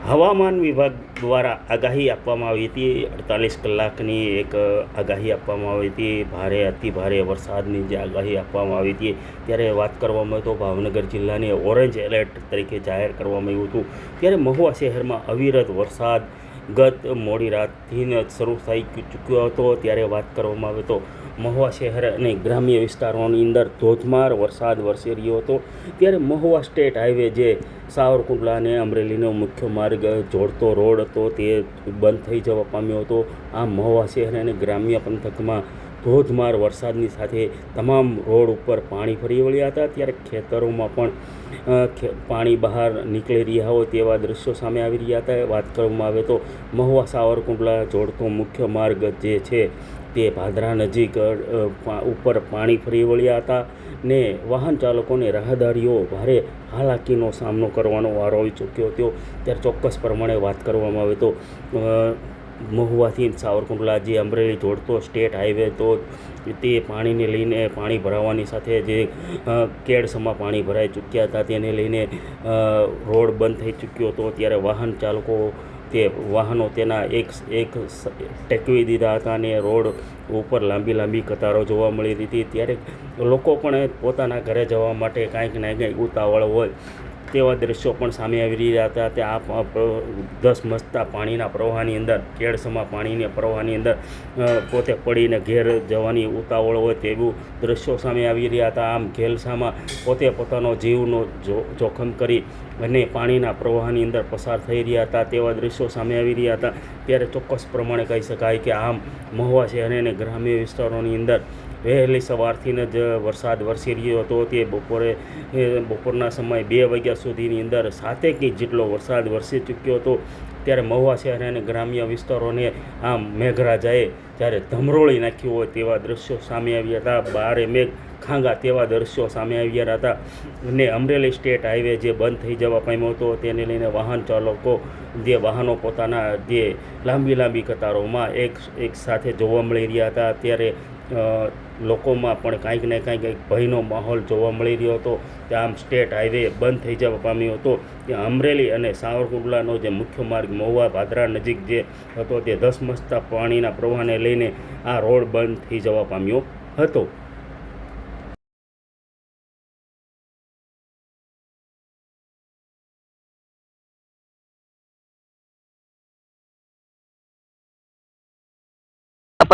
હવામાન વિભાગ દ્વારા આગાહી આપવામાં આવી હતી 48 કલાકની એક આગાહી આપવામાં આવી હતી અતિ ભારે વરસાદની જે આગાહી આપવામાં આવી હતી ત્યારે વાત કરવામાં તો ભાવનગર જિલ્લાને ઓરેન્જ એલર્ટ તરીકે જાહેર કરવામાં આવ્યું હતું। ત્યારે મહુવા શહેરમાં અવિરત વરસાદ ગત મોડી રાતથી જ શરૂ થઈ ચૂક્યો હતો। ત્યારે વાત કરવામાં આવે તો મહુવા શહેર અને ગ્રામ્ય વિસ્તારોની અંદર ધોધમાર વરસાદ વરસી રહ્યો હતો। ત્યારે મહુવા સ્ટેટ હાઈવે જે સાવરકુંડલા અને અમરેલીનો મુખ્ય માર્ગ જોડતો રોડ હતો તે બંધ થઈ જવા પામ્યો હતો। આ મહુવા શહેર અને ગ્રામ્ય પંથકમાં ધોધમાર વરસાદની સાથે તમામ રોડ ઉપર પાણી ફરી વળ્યા હતા। ત્યારે ખેતરોમાં પણ પાણી બહાર નીકળી રહ્યા હોય તેવા દૃશ્યો સામે આવી રહ્યા હતા। વાત કરવામાં આવે તો મહુવા સાવરકુંડલા જોડતો મુખ્ય માર્ગ જે છે તે ભાદરા નજીક ઉપર પાણી ફરી વળ્યા હતા ને વાહન ચાલકોને રાહદારીઓ ભારે હાલાકીનો સામનો કરવાનો વારો આવી ચૂક્યો હતો। ત્યારે ચોક્કસ પ્રમાણે વાત કરવામાં આવે તો મહુવાથી સાવરકુંડલા જે અમરેલી જોડતો સ્ટેટ હાઈવે તો તે પાણીને લઈને પાણી ભરાવાની સાથે જે કેડસમાં પાણી ભરાઈ ચૂક્યા હતા તેને લઈને રોડ બંધ થઈ ચૂક્યો હતો। ત્યારે વાહન ચાલકો વાહનો તેના એક ટેકવી દીધા હતા અને રોડ ઉપર લાંબી કતારો જોવા મળી રહી હતી। ત્યારે લોકો પણ પોતાના ઘરે જવા માટે કાંઈક ને કંઈક ઉતાવળ હોય તેવા દ્રશ્યો પણ સામે આવી રહ્યા હતા। તે આ ધસમસતા પાણીના પ્રવાહની અંદર કેડસમાં પાણીના પ્રવાહની અંદર પોતે પડીને ઘેર જવાની ઉતાવળ હોય તેવું દ્રશ્યો સામે આવી રહ્યા હતા। આમ ઘેલસામાં પોતે પોતાનો જીવનો જોખમ કરી અને પાણીના પ્રવાહની અંદર પસાર થઈ રહ્યા હતા તેવા દ્રશ્યો સામે આવી રહ્યા હતા। ત્યારે ચોક્કસ પ્રમાણે કહી શકાય કે આમ મહુવા શહેર અને ગ્રામ્ય વિસ્તારોની અંદર વહેલી સવારથી જ વરસાદ વરસી રહ્યો હતો। તે બપોરના સમય 2 વાગ્યા સુધીની અંદર 7 ઇંચ જેટલો વરસાદ વરસી ચૂક્યો હતો। ત્યારે મહુવા શહેર અને ગ્રામ્ય વિસ્તારોને આમ મેઘરાજાએ જ્યારે ધમરોળી નાખ્યું હોય તેવા દૃશ્યો સામે આવ્યા હતા। બારે મેઘ ખાંગા તેવા દૃશ્યો સામે આવ્યા હતા અને અમરેલી સ્ટેટ હાઈવે જે બંધ થઈ જવા પામ્યો હતો તેને લઈને વાહન ચાલકો જે વાહનો પોતાના જે લાંબી કતારોમાં એક સાથે જોવા મળી રહ્યા હતા। ત્યારે લોકોમાં પણ કાંઈક ને કાંઈક ભયનો માહોલ જોવા મળી રહ્યો હતો। આમ સ્ટેટ હાઈવે બંધ થઈ જવા પામ્યો હતો। ત્યાં અમરેલી અને સાવરકુંડલાનો જે મુખ્ય માર્ગ મહુવા ભાદરા નજીક જે હતો તે ધસમસતા પાણીના પ્રવાહને લઈને આ રોડ બંધ થઈ જવા પામ્યો હતો।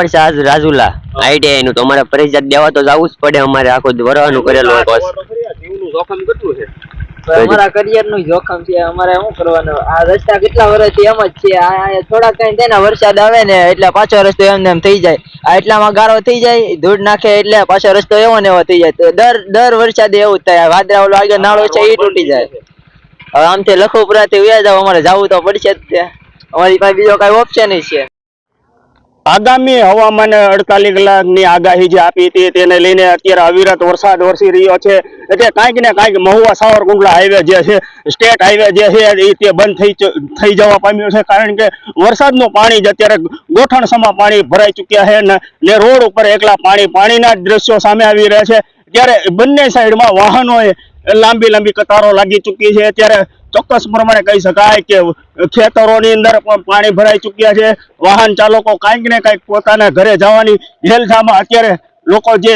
આજ રાજુલા આઈટીઆઈ નું તો અમારે ફરજિયાત દેવા તો જવું જ પડે। અમારે આખો વરવાનું કરેલું જોખમ કેટલું છે અમારા કરિયર નું જોખમ છે। અમારે શું કરવાનું, આ રસ્તા કેટલા વર્ષથી એમ જ છે। આ થોડા કઈ થાય ને વરસાદ આવે ને એટલે પાછો રસ્તો એમ થઈ જાય। આ એટલામાં ગારો થઈ જાય, ધૂળ નાખે એટલે પાછો રસ્તો એવો ને એવો થઈ જાય। તો દર વરસાદે એવું જ થાય। વાદરા ઓલો આગળ નાળો છે એ તૂટી જાય। હવે આમથી લખોપુરા થી વ્યા જાવ, અમારે જવું તો પડશે જ। અમારી પાસે બીજો કઈ ઓપ્શન છે। આગામી હવામાન 48 કલાકની આગાહી જે આપી હતી તેને લઈને અત્યારે અવિરત વરસાદ વરસી રહ્યો છે। એટલે કાંઈક ને કાંઈક મહુવા સાવરકુંડલા હાઈવે જે છે સ્ટેટ હાઈવે જે છે તે બંધ થઈ જવા પામ્યો છે। કારણ કે વરસાદનું પાણી જ અત્યારે ગોઠણસમાં પાણી ભરાઈ ચૂક્યા છે ને રોડ ઉપર એકલા પાણીના દ્રશ્યો સામે આવી રહ્યા છે। ત્યારે બંને સાઈડમાં વાહનોએ લાંબી કતારો લાગી ચૂકી છે। ત્યારે ચોક્કસ પ્રમાણે કહી શકાય કે ખેતરોની અંદર પણ પાણી ભરાઈ ચૂક્યા છે। વાહન ચાલકો કાંઈક ને કાંઈક પોતાના ઘરે જવાની હેલસામાં અત્યારે લોકો જે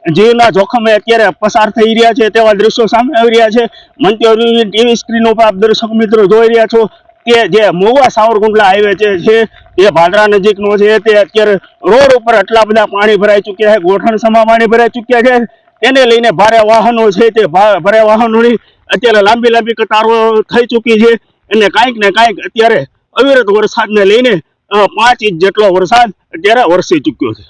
જીવના જોખમે અત્યારે પસાર થઈ રહ્યા છે તેવા દ્રશ્યો સામે આવી રહ્યા છે। મંત્રીઓની ટીવી સ્ક્રીન ઉપર આપ દર્શક મિત્રો જોઈ રહ્યા છો કે જે મહુવા સાવરકુંડલા હાઈવે છે એ ભાદરા નજીકનો છે। તે અત્યારે રોડ ઉપર આટલા બધા પાણી ભરાઈ ચૂક્યા છે, ગોઠણસમાં પાણી ભરાઈ ચૂક્યા છે। તેને લઈને ભારે વાહનો છે તે ભારે વાહનોની અત્યારે લાંબી કતારો થઈ ચૂકી છે અને કાંઈક ને કાંઈક અત્યારે અવિરત વરસાદને લઈને 5 ઇંચ જેટલો વરસાદ અત્યારે વરસી ચૂક્યો છે।